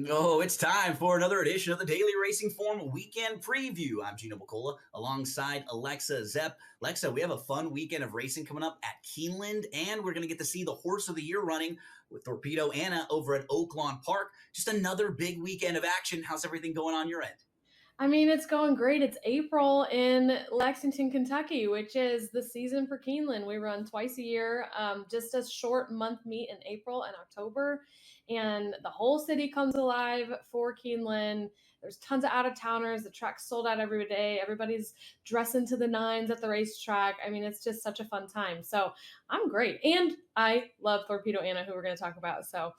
Oh, it's time for another edition of the Daily Racing Form Weekend Preview. I'm Gino Buccola alongside Alexa Zepp. Alexa, we have a fun weekend of racing coming up at Keeneland, and we're going to get to see the horse of the year running with Torpedo Anna over at Oaklawn Park. Just another big weekend of action. How's everything going on your end? I mean, it's going great. It's April in Lexington, Kentucky, which is the season for Keeneland. We run twice a year, just a short month meet in April and October. And the whole city comes alive for Keeneland. There's tons of out-of-towners. The track's sold out every day. Everybody's dressing to the nines at the racetrack. I mean, it's just such a fun time. So I'm great. And I love Torpedo Anna, who we're going to talk about. So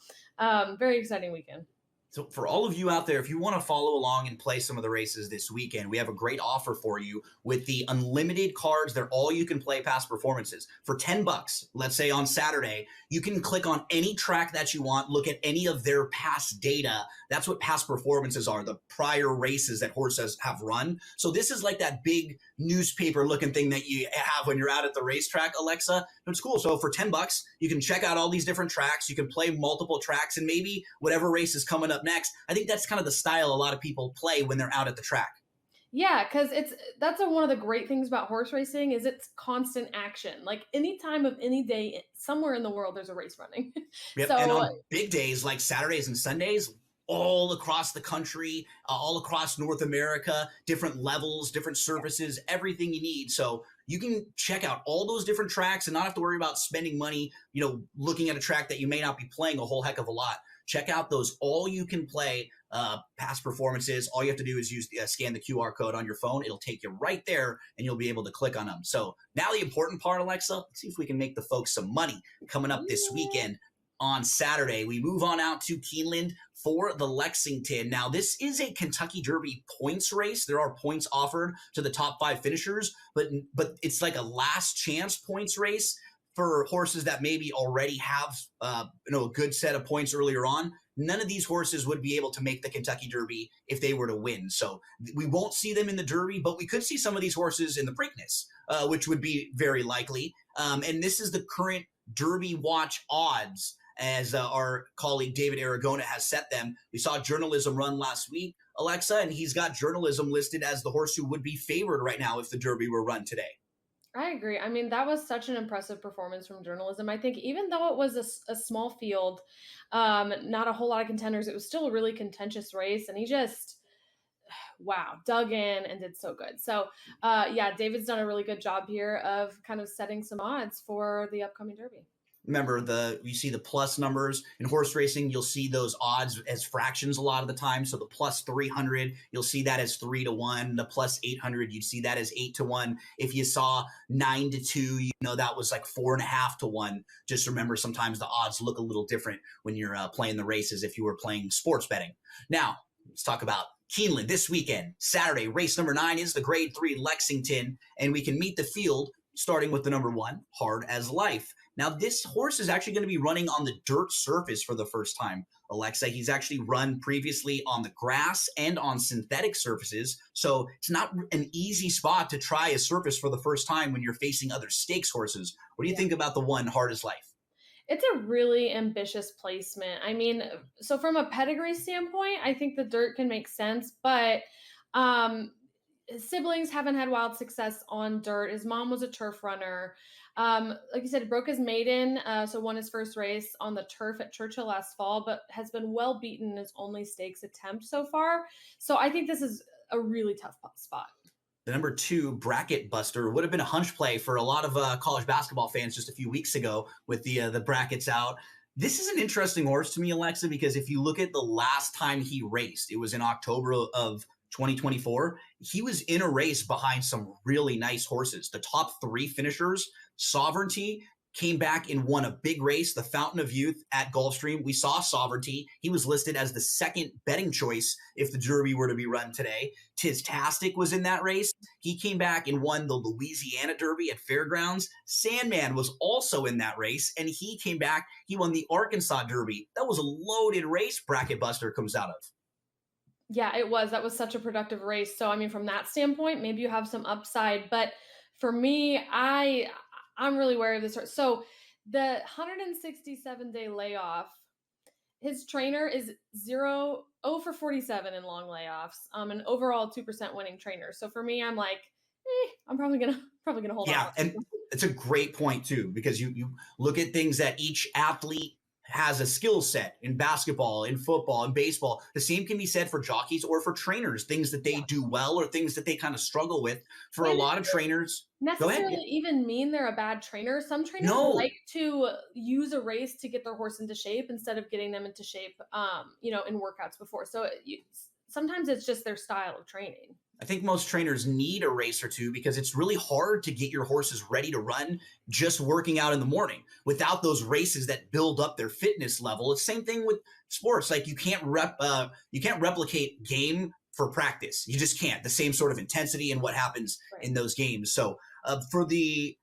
very exciting weekend. So for all of you out there, if you want to follow along and play some of the races this weekend, we have a great offer for you with the unlimited cards. They're all you can play past performances. For $10, let's say on Saturday, you can click on any track that you want, look at any of their past data. That's what past performances are, the prior races that horses have run. So this is like that big newspaper looking thing that you have when you're out at the racetrack, Alexa. It's cool. So for $10, you can check out all these different tracks. You can play multiple tracks, and maybe whatever race is coming up next. I think that's kind of the style a lot of people play when they're out at the track. Yeah, because that's one of the great things about horse racing is it's constant action. Like any time of any day, somewhere in the world, there's a race running. Yep. And on big days like Saturdays and Sundays, all across the country, all across North America, different levels, different surfaces, everything you need. So you can check out all those different tracks and not have to worry about spending money, looking at a track that you may not be playing a whole heck of a lot. Check out those all-you-can-play past performances. All you have to do is scan the QR code on your phone. It'll take you right there, and you'll be able to click on them. So now the important part, Alexa, let's see if we can make the folks some money coming up this weekend. On Saturday, we move on out to Keeneland for the Lexington. Now, this is a Kentucky Derby points race. There are points offered to the top 5 finishers, but it's like a last chance points race for horses that maybe already have a good set of points earlier on. None of these horses would be able to make the Kentucky Derby if they were to win. So we won't see them in the Derby, but we could see some of these horses in the Preakness, which would be very likely. And this is the current Derby Watch odds as our colleague David Aragona has set them. We saw Journalism run last week, Alexa, and he's got Journalism listed as the horse who would be favored right now if the Derby were run today. I agree. I mean, that was such an impressive performance from Journalism. I think even though it was a small field, not a whole lot of contenders, it was still a really contentious race, and he just, wow, dug in and did so good. So, David's done a really good job here of kind of setting some odds for the upcoming Derby. Remember, you see the plus numbers in horse racing. You'll see those odds as fractions a lot of the time. So the plus 300, you'll see that as 3-1. The plus 800, you'd see that as 8-1. If you saw 9-2, that was like 4.5-1. Just remember, sometimes the odds look a little different when you're playing the races if you were playing sports betting. Now, let's talk about Keeneland this weekend. Saturday, race number 9 is the Grade 3 Lexington, and we can meet the field starting with the number 1, Hard as Life. Now, this horse is actually going to be running on the dirt surface for the first time, Alexa. He's actually run previously on the grass and on synthetic surfaces, so it's not an easy spot to try a surface for the first time when you're facing other stakes horses. What do you think about the 1, Hard as Life? It's a really ambitious placement. I mean, so from a pedigree standpoint, I think the dirt can make sense, but his siblings haven't had wild success on dirt. His mom was a turf runner. Like you said, he broke his maiden, so won his first race on the turf at Churchill last fall, but has been well beaten in his only stakes attempt so far. So I think this is a really tough spot. The number 2, Bracket Buster, would have been a hunch play for a lot of college basketball fans just a few weeks ago with the brackets out. This is an interesting horse to me, Alexa, because if you look at the last time he raced, it was in October of 2024, he was in a race behind some really nice horses. The top 3 finishers, Sovereignty, came back and won a big race, the Fountain of Youth at Gulfstream. We saw Sovereignty. He was listed as the 2nd betting choice if the Derby were to be run today. Tistastic was in that race. He came back and won the Louisiana Derby at Fairgrounds. Sandman was also in that race, and he came back. He won the Arkansas Derby. That was a loaded race Bracket Buster comes out of. Yeah, it was. That was such a productive race. So, I mean, from that standpoint, maybe you have some upside. But for me, I'm really wary of this. So the 167-day layoff His trainer is 0 for 47 in long layoffs, an overall 2% winning trainer. So for me, I'm like, I'm probably gonna hold Yeah, on. and it's a great point too, because you look at things that each athlete has a skill set in basketball, in football, in baseball. The same can be said for jockeys or for trainers, things that they Yeah. do well or things that they kind of struggle with. For a And lot of trainers, go ahead. necessarily even mean they're a bad trainer. Some trainers No, like to use a race to get their horse into shape instead of getting them into shape, in workouts before. So sometimes it's just their style of training. I think most trainers need a race or two because it's really hard to get your horses ready to run just working out in the morning without those races that build up their fitness level. It's the same thing with sports. Like you can't replicate game for practice. You just can't. The same sort of intensity and what happens Right. in those games. So for the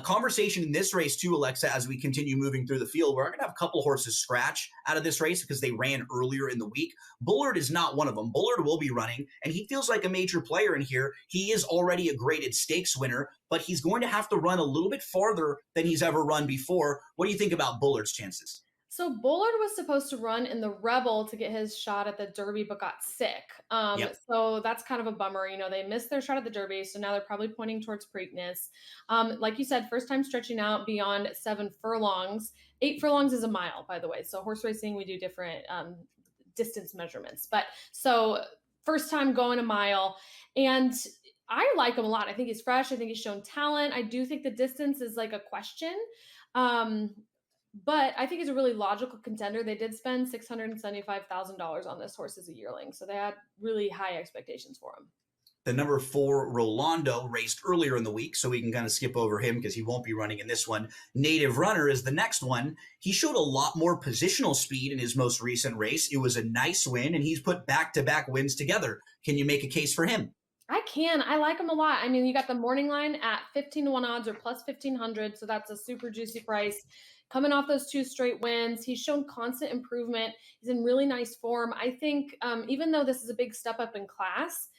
conversation in this race too, Alexa, as we continue moving through the field, we're going to have a couple horses scratch out of this race because they ran earlier in the week. Bullard is not one of them. Bullard will be running, and he feels like a major player in here. He is already a graded stakes winner, but he's going to have to run a little bit farther than he's ever run before. What do you think about Bullard's chances? So Bullard was supposed to run in the Rebel to get his shot at the Derby, but got sick. Yep. So that's kind of a bummer. They missed their shot at the Derby, so now they're probably pointing towards Preakness. Like you said, first time stretching out beyond 7 furlongs. 8 furlongs is a mile, by the way. So horse racing, we do different distance measurements. But so first time going a mile, and I like him a lot. I think he's fresh. I think he's shown talent. I do think the distance is like a question. Um, but I think he's a really logical contender. They did spend $675,000 on this horse as a yearling, so they had really high expectations for him. The number 4, Rolando, raced earlier in the week, so we can kind of skip over him because he won't be running in this one. Native Runner is the next one. He showed a lot more positional speed in his most recent race. It was a nice win, and he's put back-to-back wins together. Can you make a case for him? I can. I like him a lot. I mean, you got the morning line at 15-1 odds or plus 1,500, so that's a super juicy price. Coming off those 2 straight wins, he's shown constant improvement. He's in really nice form. I think even though this is a big step up in class,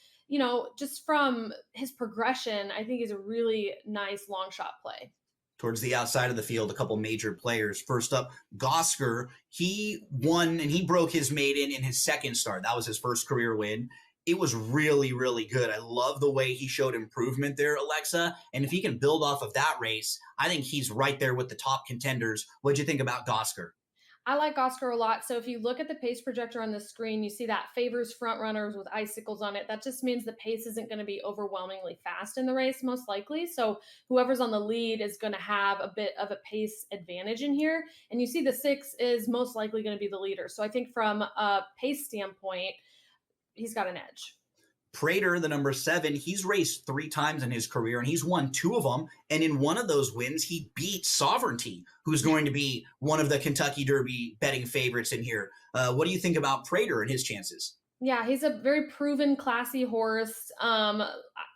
just from his progression, I think he's a really nice long shot play. Towards the outside of the field, a couple major players. First up, Gosker. He won and he broke his maiden in his second start. That was his first career win. It was really, really good. I love the way he showed improvement there, Alexa. And if he can build off of that race, I think he's right there with the top contenders. What'd you think about Gosker? I like Oscar a lot. So if you look at the pace projector on the screen, you see that favors front runners with icicles on it. That just means the pace isn't going to be overwhelmingly fast in the race, most likely. So whoever's on the lead is going to have a bit of a pace advantage in here. And you see the 6 is most likely going to be the leader. So I think from a pace standpoint, he's got an edge. Prater, the number 7, he's raced 3 times in his career and he's won 2 of them. And in one of those wins, he beat Sovereignty, who's going to be one of the Kentucky Derby betting favorites in here. What do you think about Prater and his chances? Yeah, he's a very proven, classy horse.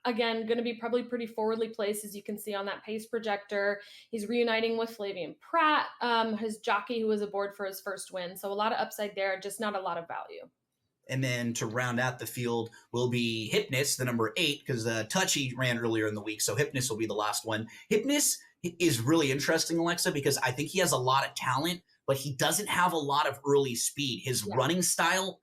Again, going to be probably pretty forwardly placed, as you can see on that pace projector. He's reuniting with Flavian Pratt, his jockey who was aboard for his first win. So a lot of upside there, just not a lot of value. And then to round out the field will be Hypnus, the number 8, because Touchy ran earlier in the week, so Hypnus will be the last one. Hypnus is really interesting, Alexa, because I think he has a lot of talent, but he doesn't have a lot of early speed. His running style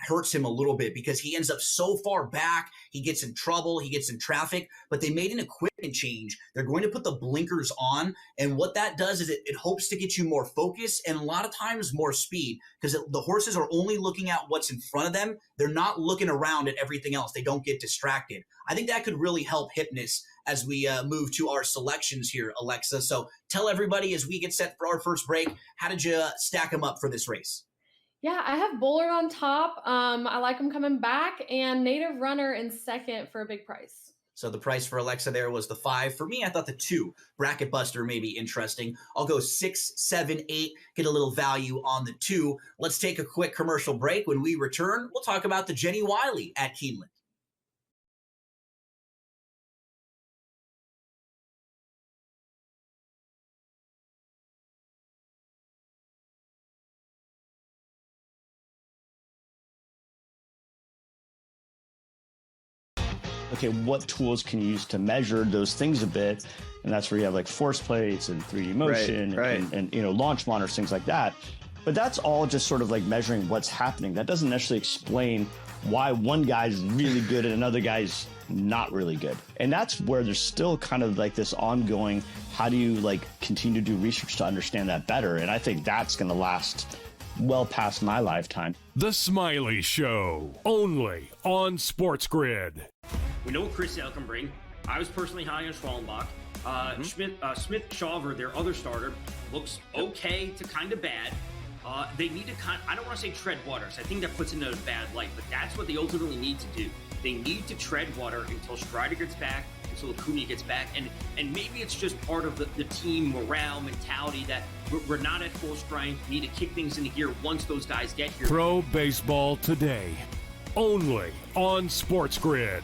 hurts him a little bit because he ends up so far back. He gets in trouble. He gets in traffic, but they made an equipment change. They're going to put the blinkers on. And what that does is it hopes to get you more focus and a lot of times more speed because the horses are only looking at what's in front of them. They're not looking around at everything else. They don't get distracted. I think that could really help Hypnus as we move to our selections here, Alexa. So tell everybody as we get set for our first break, how did you stack them up for this race? Yeah, I have Bullard on top. I like him coming back, and Native Runner in second for a big price. So the price for Alexa there was the 5. For me, I thought the 2, Bracket Buster, may be interesting. I'll go 6, 7, 8, get a little value on the 2. Let's take a quick commercial break. When we return, we'll talk about the Jenny Wiley at Keeneland. Okay, what tools can you use to measure those things a bit? And that's where you have like force plates and 3D motion right. and launch monitors, things like that. But that's all just sort of like measuring what's happening. That doesn't necessarily explain why one guy's really good and another guy's not really good. And that's where there's still kind of like this ongoing, how do you like continue to do research to understand that better? And I think that's going to last well past my lifetime. The Smiley Show, only on SportsGrid. We know what Chris Sale can bring. I was personally high on Schwallenbach. Smith Shawver, their other starter, looks okay to kind of bad. They need to I don't want to say tread water, because I think that puts it in a bad light, but that's what they ultimately need to do. They need to tread water until Strider gets back, until Acuna gets back, and maybe it's just part of the team morale mentality that we're not at full strength, we need to kick things into gear once those guys get here. Pro Baseball Today, only on SportsGrid.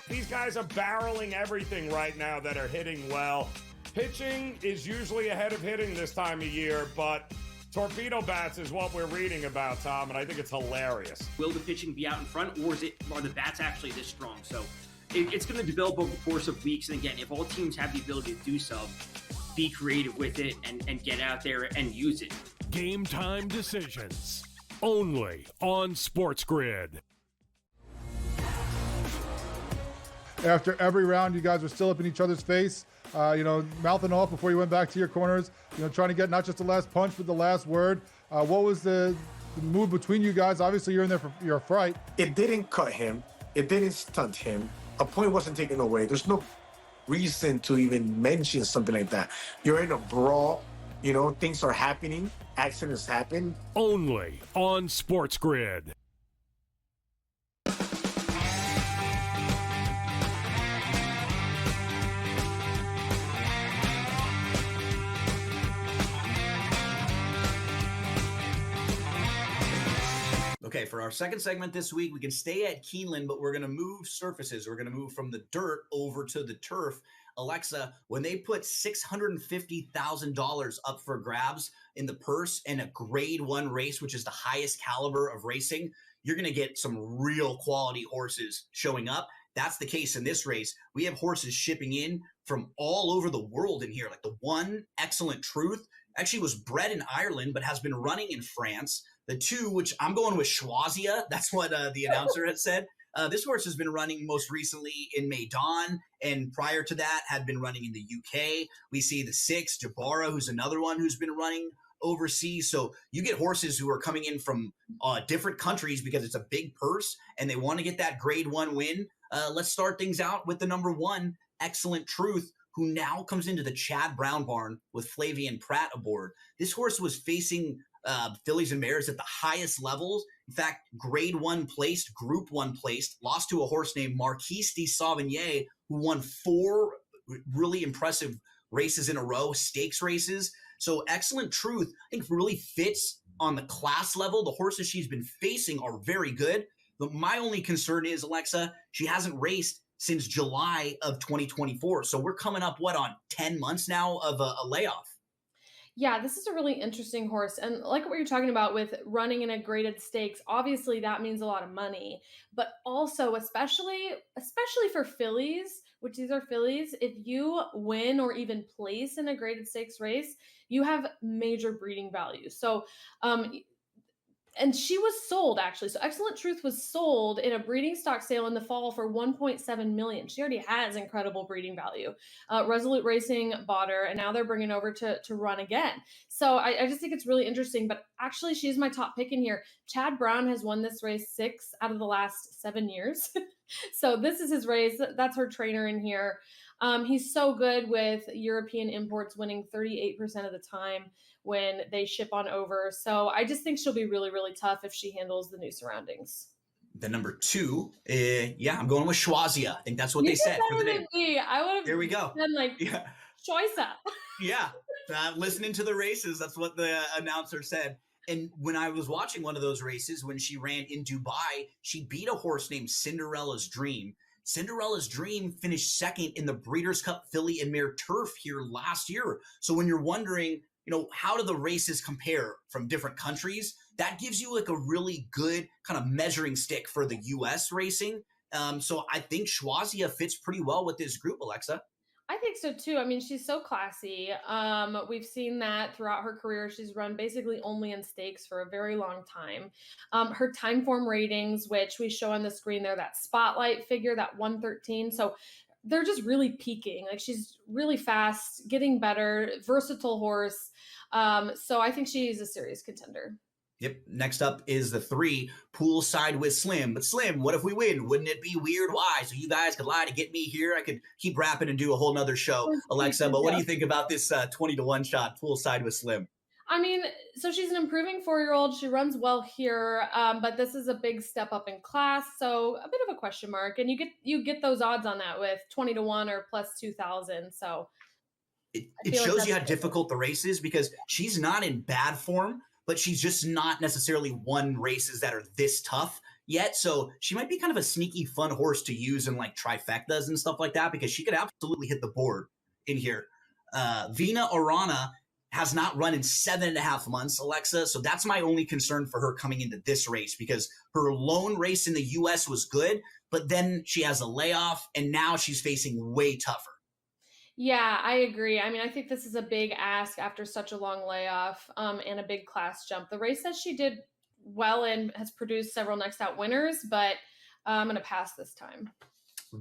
These guys are barreling everything right now that are hitting well. Pitching is usually ahead of hitting this time of year, but torpedo bats is what we're reading about, Tom, and I think it's hilarious. Will the pitching be out in front, or are the bats actually this strong? So it's going to develop over the course of weeks. And again, if all teams have the ability to do so, be creative with it and get out there and use it. Game time decisions, only on SportsGrid. After every round, you guys were still up in each other's face, mouthing off before you went back to your corners, trying to get not just the last punch, but the last word. What was the move between you guys? Obviously, you're in there for your fright. It didn't cut him. It didn't stunt him. A point wasn't taken away. There's no reason to even mention something like that. You're in a brawl. Things are happening. Accidents happen. Only on SportsGrid. Okay, for our second segment this week, we can stay at Keeneland, but we're going to move surfaces. We're going to move from the dirt over to the turf. Alexa, when they put $650,000 up for grabs in the purse in a grade 1 race, which is the highest caliber of racing, you're going to get some real quality horses showing up. That's the case in this race. We have horses shipping in from all over the world in here. Like the one, Excellent Truth, actually was bred in Ireland, but has been running in France. The two, which I'm going with Schwazia, that's what the announcer had said. This horse has been running most recently in Maidan, and prior to that had been running in the UK. We see the 6, Jabara, who's another one who's been running overseas. So you get horses who are coming in from different countries because it's a big purse and they want to get that grade 1 win. Let's start things out with the number 1, Excellent Truth, who now comes into the Chad Brown barn with Flavian Pratt aboard. This horse was facing fillies and mares at the highest levels. In fact, grade 1 placed, group 1 placed, lost to a horse named Marquise de Sauvigny, who won 4 really impressive races in a row, stakes races. So Excellent Truth, I think, really fits on the class level. The horses she's been facing are very good. But my only concern is, Alexa, she hasn't raced since July of 2024. So we're coming up, on 10 months now of a layoff? Yeah, this is a really interesting horse. And like what you're talking about with running in a graded stakes, obviously that means a lot of money, but also especially for fillies, which these are fillies, if you win or even place in a graded stakes race, you have major breeding value. So, and she was sold actually. So Excellent Truth was sold in a breeding stock sale in the fall for $1.7 million. She already has incredible breeding value. Resolute Racing bought her, and now they're bringing over to run again. So I just think it's really interesting. But actually, she's my top pick in here. Chad Brown has won this race 6 out of the last 7 years. So this is his race. That's her trainer in here. He's so good with European imports, winning 38% of the time when they ship on over. So I just think she'll be really, really tough if she handles the new surroundings. The number 2, I'm going with Schwazia. I think that's what they said for the name. I would have. There we go. Been like, Choice. Yeah, listening to the races, that's what the announcer said. And when I was watching one of those races, when she ran in Dubai, she beat a horse named Cinderella's Dream. Cinderella's Dream finished second in the Breeders' Cup Filly and Mare Turf here last year. So when you're wondering, how do the races compare from different countries? That gives you like a really good kind of measuring stick for the U.S. racing. So I think Schwazia fits pretty well with this group, Alexa. I think so too. I mean, she's so classy. We've seen that throughout her career. She's run basically only in stakes for a very long time. Her time form ratings, which we show on the screen there, that spotlight figure, that 113. So they're just really peaking. Like she's really fast, getting better, versatile horse. So I think she's a serious contender. Yep. Next up is the 3, Poolside with Slim. But Slim, what if we win? Wouldn't it be weird? Why? So you guys could lie to get me here. I could keep rapping and do a whole nother show, Alexa. But what do you think about this 20-1 shot, Poolside with Slim? I mean, so she's an improving 4-year-old. She runs well here, but this is a big step up in class, so a bit of a question mark. And you get those odds on that with 20-1 or plus 2,000. So it shows you how difficult the race is because she's not in bad form, but she's just not necessarily won races that are this tough yet. So she might be kind of a sneaky, fun horse to use in like trifectas and stuff like that because she could absolutely hit the board in here. Vina Orana has not run in 7.5 months, Alexa. So that's my only concern for her coming into this race because her lone race in the U.S. was good, but then she has a layoff and now she's facing way tougher. Yeah, I agree. I mean, I think this is a big ask after such a long layoff and a big class jump. The race that she did well and has produced several next out winners, but I'm going to pass this time.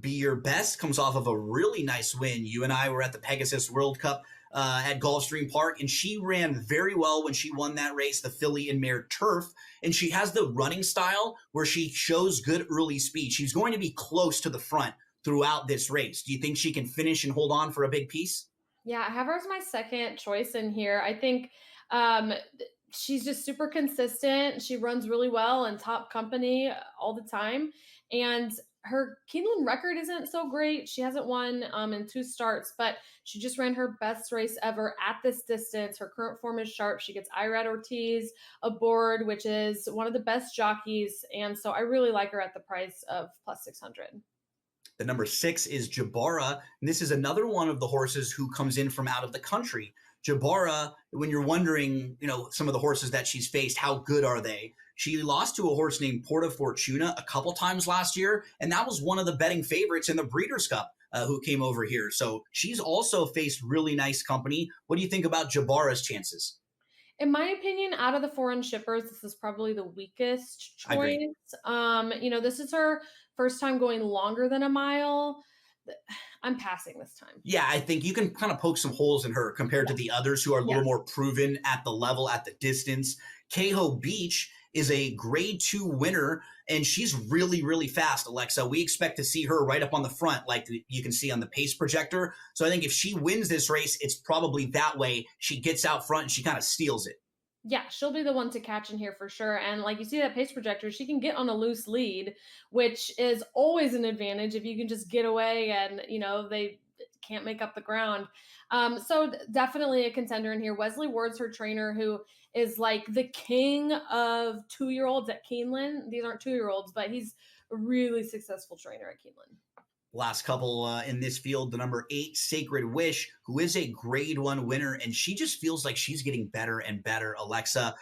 Be Your Best comes off of a really nice win. You and I were at the Pegasus World Cup at Gulfstream Park, and she ran very well when she won that race, the filly and mare turf. And she has the running style where she shows good early speed. She's going to be close to the front throughout this race. Do you think she can finish and hold on for a big piece? Yeah, I have her as my second choice in here. I think she's just super consistent. She runs really well in top company all the time. And her Keeneland record isn't so great. She hasn't won in 2 starts, but she just ran her best race ever at this distance. Her current form is sharp. She gets Irad Ortiz aboard, which is one of the best jockeys. And so I really like her at the price of plus 600. The number 6 is Jabara. And this is another one of the horses who comes in from out of the country. Jabara, when you're wondering, some of the horses that she's faced, how good are they? She lost to a horse named Porta Fortuna a couple times last year, and that was one of the betting favorites in the Breeders' Cup who came over here. So she's also faced really nice company. What do you think about Jabara's chances? In my opinion, out of the foreign shippers, this is probably the weakest I agree. choice. This is her first time going longer than a mile. I'm passing this time. Yeah, I think you can kind of poke some holes in her compared to the others who are a little more proven at the level, at the distance. Keho Beach is a grade 2 winner, and she's really, really fast, Alexa. We expect to see her right up on the front like you can see on the pace projector. So I think if she wins this race, it's probably that way. She gets out front and she kind of steals it. Yeah, she'll be the one to catch in here for sure. And like you see that pace projector, she can get on a loose lead, which is always an advantage if you can just get away and, they can't make up the ground. So definitely a contender in here. Wesley Ward's her trainer, who is like the king of 2-year-olds at Keeneland. These aren't 2-year-olds, but he's a really successful trainer at Keeneland. Last couple in this field, the number 8, Sacred Wish, who is a grade 1 winner, and she just feels like she's getting better and better, Alexa.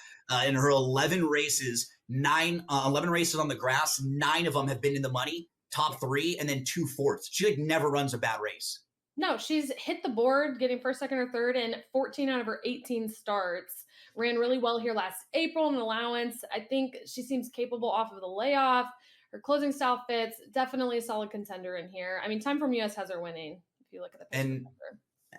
In her 11 races, 11 races on the grass, 9 of them have been in the money, top 3, and then 2 fourths. She never runs a bad race. No, she's hit the board, getting first, second, or third in 14 out of her 18 starts. Ran really well here last April in allowance. I think she seems capable off of the layoff. Her closing style fits. Definitely a solid contender in here. I mean, Time From US has her winning, if you look at the picture. And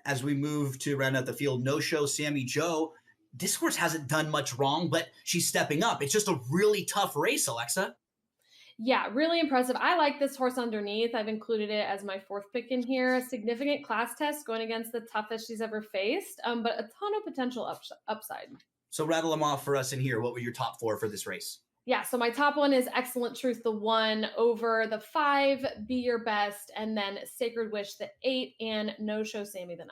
as we move to round out the field, No Show Sammy Joe, this horse hasn't done much wrong, but she's stepping up. It's just a really tough race, Alexa. Yeah, really impressive. I like this horse underneath. I've included it as my 4th pick in here. A significant class test going against the toughest she's ever faced, but a ton of potential upside. So rattle them off for us in here. What were your top 4 for this race? Yeah, so my top one is Excellent Truth, the 1, over the 5, Be Your Best, and then Sacred Wish, the 8, and No Show Sammy, the 9.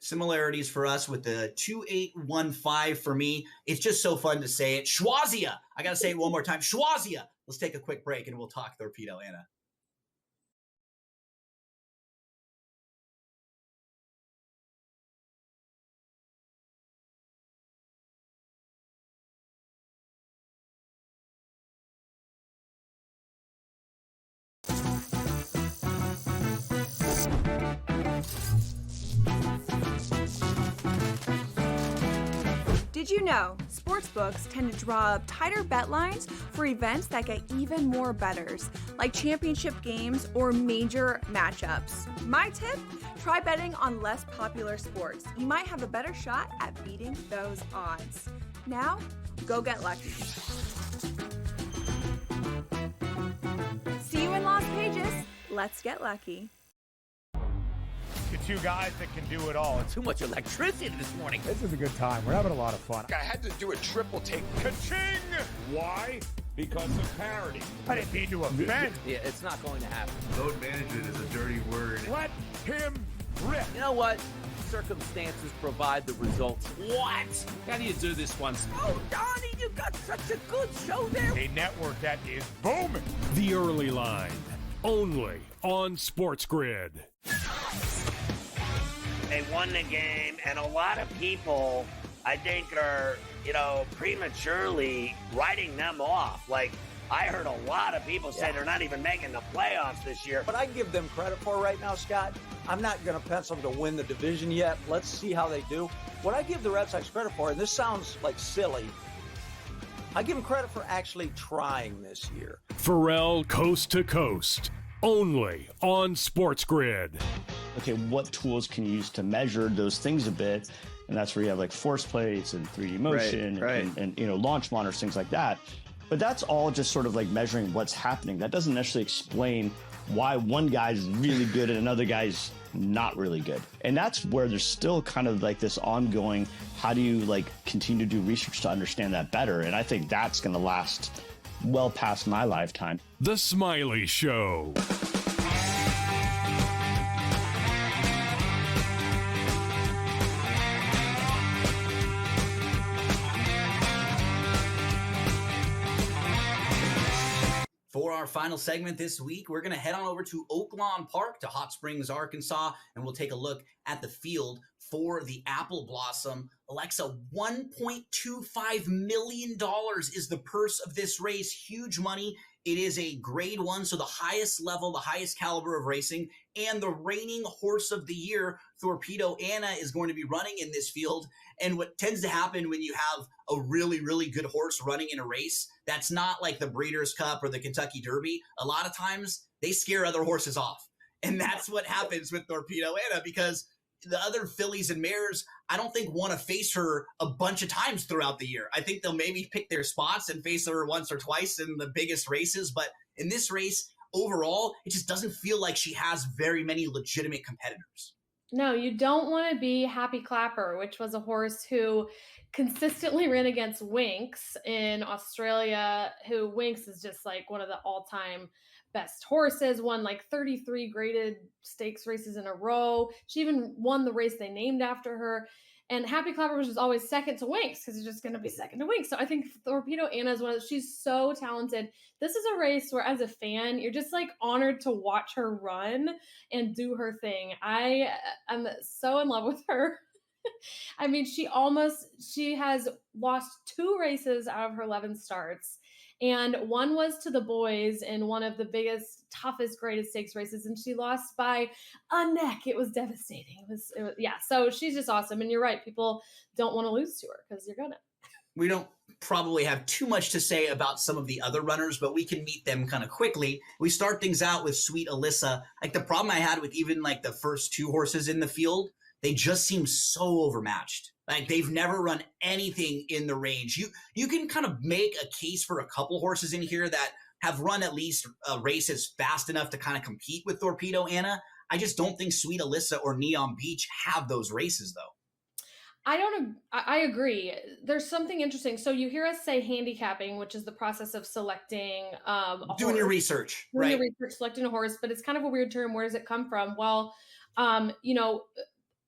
Similarities for us with the 2-8-1-5 for me. It's just so fun to say it. Schwazia. I got to say it one more time. Schwazia. Let's take a quick break and we'll talk Torpedo, Anna. Did you know sportsbooks tend to draw up tighter bet lines for events that get even more bettors, like championship games or major matchups? My tip? Try betting on less popular sports. You might have a better shot at beating those odds. Now, go get lucky. See you in Lost Pages. Let's get lucky. The two guys that can do it all. Too much electricity this morning. This is a good time. We're having a lot of fun. I had to do a triple take. Ka-ching! Why? Because of parity. I didn't mean to offend. Yeah, it's not going to happen. Load management is a dirty word. Let him rip. You know what? Circumstances provide the results. What? How do you do this once? Oh, Donnie, you got such a good show there. A network that is booming. The Early Line, only on SportsGrid. They won the game, and a lot of people, I think, are, prematurely writing them off. Like, I heard a lot of people say they're not even making the playoffs this year. What I give them credit for right now, Scott, I'm not going to pencil them to win the division yet. Let's see how they do. What I give the Red Sox credit for, and this sounds like silly, I give them credit for actually trying this year. Pharrell Coast to Coast, only on SportsGrid. Okay, what tools can you use to measure those things a bit? And that's where you have like force plates and 3D motion and launch monitors, things like that. But that's all just sort of like measuring what's happening. That doesn't necessarily explain why one guy's really good and another guy's not really good. And that's where there's still kind of like this ongoing, how do you like continue to do research to understand that better? And I think that's going to last well past my lifetime. The Smiley Show. For our final segment this week, we're going to head on over to Oaklawn Park to Hot Springs, Arkansas, and we'll take a look at the field for the Apple Blossom. Alexa, $1.25 million is the purse of this race. Huge money. It is a grade 1, so the highest level, the highest caliber of racing, and the reigning horse of the year, Torpedo Anna, is going to be running in this field. And what tends to happen when you have a really, really good horse running in a race that's not like the Breeders' Cup or the Kentucky Derby, a lot of times they scare other horses off. And that's what happens with Torpedo Anna, because the other fillies and mares, I don't think want to face her a bunch of times throughout the year. I think they'll maybe pick their spots and face her once or twice in the biggest races. But in this race, overall, it just doesn't feel like she has very many legitimate competitors. No, you don't want to be Happy Clapper, which was a horse who consistently ran against Winx in Australia, who Winx is just like one of the all-time best horses, won like 33 graded stakes races in a row. She even won the race they named after her. And Happy Clapper was just always second to Winx because it's just going to be second to Winx. So I think Torpedo Anna is she's so talented. This is a race where as a fan, you're just like honored to watch her run and do her thing. I am so in love with her. I mean, she has lost 2 races out of her 11 starts. And one was to the boys in one of the biggest, toughest, greatest stakes races, and she lost by a neck. It was devastating. It was so she's just awesome. And you're right, people don't want to lose to her because you're gonna. We don't probably have too much to say about some of the other runners, but we can meet them kind of quickly. We start things out with Sweet Alyssa. Like the problem I had with even like the first 2 horses in the field, they just seem so overmatched. Like they've never run anything in the range. You can kind of make a case for a couple horses in here that have run at least races fast enough to kind of compete with Torpedo Anna. I just don't think Sweet Alyssa or Neon Beach have those races though. I agree. There's something interesting. So you hear us say handicapping, which is the process of selecting doing your research, doing right? your research, selecting a horse, but it's kind of a weird term. Where does it come from? Well,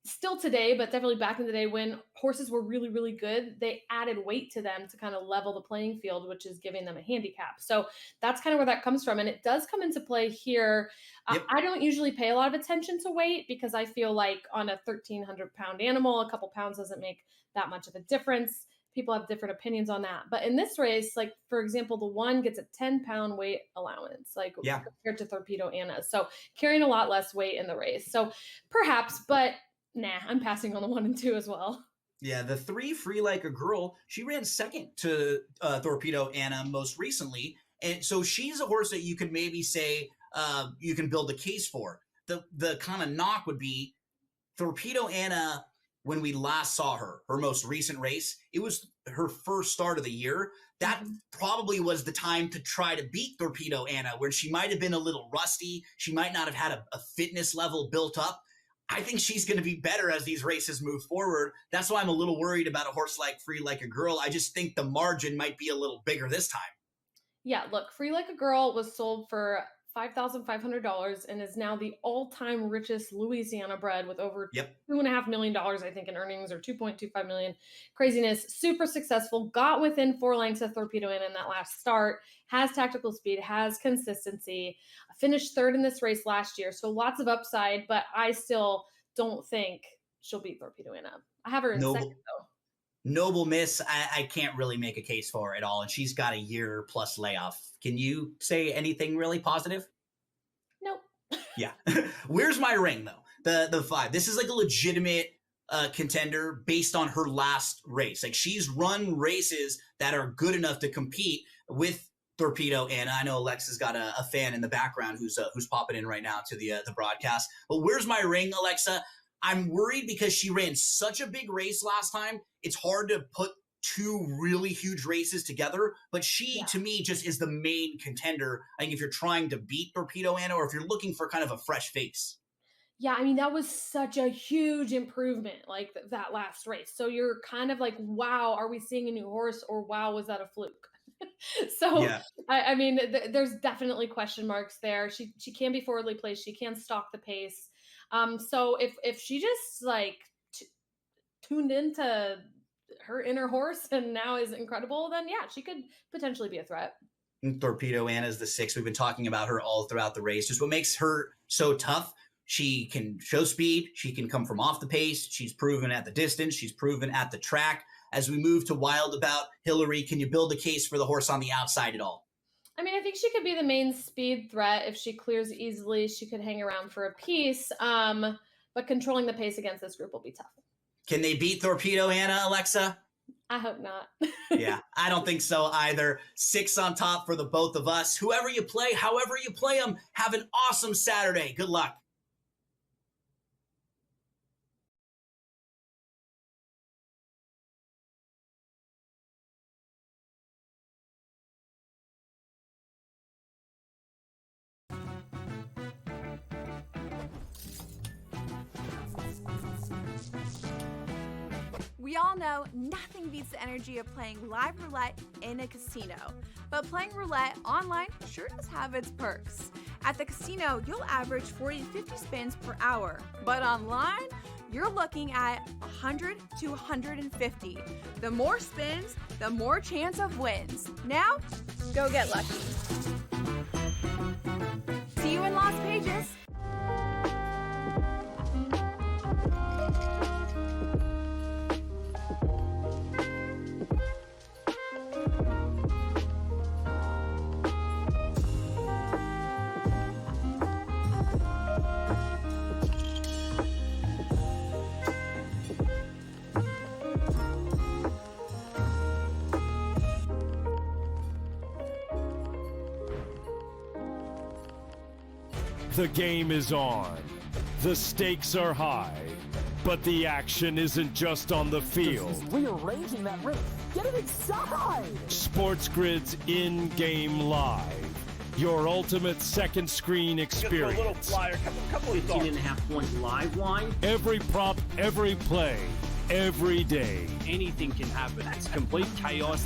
still today, but definitely back in the day when horses were really, really good, they added weight to them to kind of level the playing field, which is giving them a handicap. So that's kind of where that comes from. And it does come into play here. Yep. I don't usually pay a lot of attention to weight because I feel like on a 1,300 pound animal, a couple pounds doesn't make that much of a difference. People have different opinions on that. But in this race, like, for example, the one gets a 10-pound weight allowance, compared to Torpedo Anna. So carrying a lot less weight in the race. So perhaps, but nah, I'm passing on the 1 and 2 as well. Yeah, the 3 Free Like a Girl, she ran second to Torpedo Anna most recently. And so she's a horse that you could maybe say you can build a case for. The kind of knock would be Torpedo Anna, when we last saw her most recent race, it was her first start of the year. That probably was the time to try to beat Torpedo Anna, where she might have been a little rusty. She might not have had a fitness level built up. I think she's going to be better as these races move forward. That's why I'm a little worried about a horse like Free Like a Girl. I just think the margin might be a little bigger this time. Yeah, look, Free Like a Girl was sold for $5,500 and is now the all-time richest Louisiana bred with over $2.5 million, I think, in earnings, or $2.25 million. Craziness. Super successful. Got within 4 lengths of Torpedo in that last start. Has tactical speed. Has consistency. Finished 3rd in this race last year. So lots of upside, but I still don't think she'll beat Torpedo Anna. I have her in second, though. Noble Miss, I can't really make a case for her at all, and she's got a year plus layoff. Can you say anything really positive? Nope. Yeah. Where's my ring, though? The 5. This is like a legitimate contender based on her last race. Like, she's run races that are good enough to compete with Torpedo Anna. I know Alexa's got a fan in the background who's popping in right now to the broadcast. But where's my ring, Alexa? I'm worried because she ran such a big race last time. It's hard to put 2 really huge races together, but she, to me, just is the main contender. I think if you're trying to beat Torpedo Anna, or if you're looking for kind of a fresh face. Yeah, I mean, that was such a huge improvement, like that last race. So you're kind of like, wow, are we seeing a new horse, or wow, was that a fluke? So, yeah. I mean, there's definitely question marks there. She can be forwardly placed. She can stalk the pace. So if she just like tuned into her inner horse and now is incredible, then yeah, she could potentially be a threat. Torpedo Anna is the 6. We've been talking about her all throughout the race. Just what makes her so tough. She can show speed. She can come from off the pace. She's proven at the distance. She's proven at the track. As we move to Wild About, Hillary, can you build a case for the horse on the outside at all? I mean, I think she could be the main speed threat. If she clears easily, she could hang around for a piece. But controlling the pace against this group will be tough. Can they beat Torpedo Anna, Alexa? I hope not. Yeah, I don't think so either. 6 on top for the both of us. Whoever you play, however you play them, have an awesome Saturday. Good luck. We all know nothing beats the energy of playing live roulette in a casino. But playing roulette online sure does have its perks. At the casino, you'll average 40 to 50 spins per hour. But online, you're looking at 100 to 150. The more spins, the more chance of wins. Now, go get lucky. See you in Las Pages. The game is on. The stakes are high. But the action isn't just on the field. He's rearranging that ring. Get it inside! SportsGrid's in-game live. Your ultimate second screen experience. Just a little flyer, couple of 15.5-point live line. Every prop, every play, every day. Anything can happen. That's complete chaos.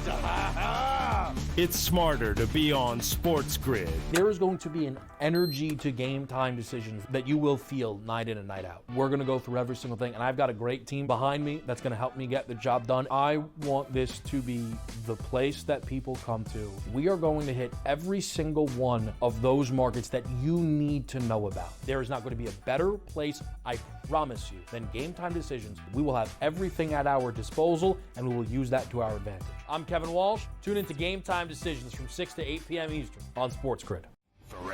It's smarter to be on SportsGrid. There is going to be an energy to game time decisions that you will feel night in and night out. We're going to go through every single thing, and I've got a great team behind me that's going to help me get the job done. I want this to be the place that people come to. We are going to hit every single one of those markets that you need to know about. There is not going to be a better place, I promise you, than Game Time Decisions. We will have everything at our disposal, and we will use that to our advantage. I'm Kevin Walsh. Tune into Game Time Decisions from 6 to 8 p.m. Eastern on SportsGrid.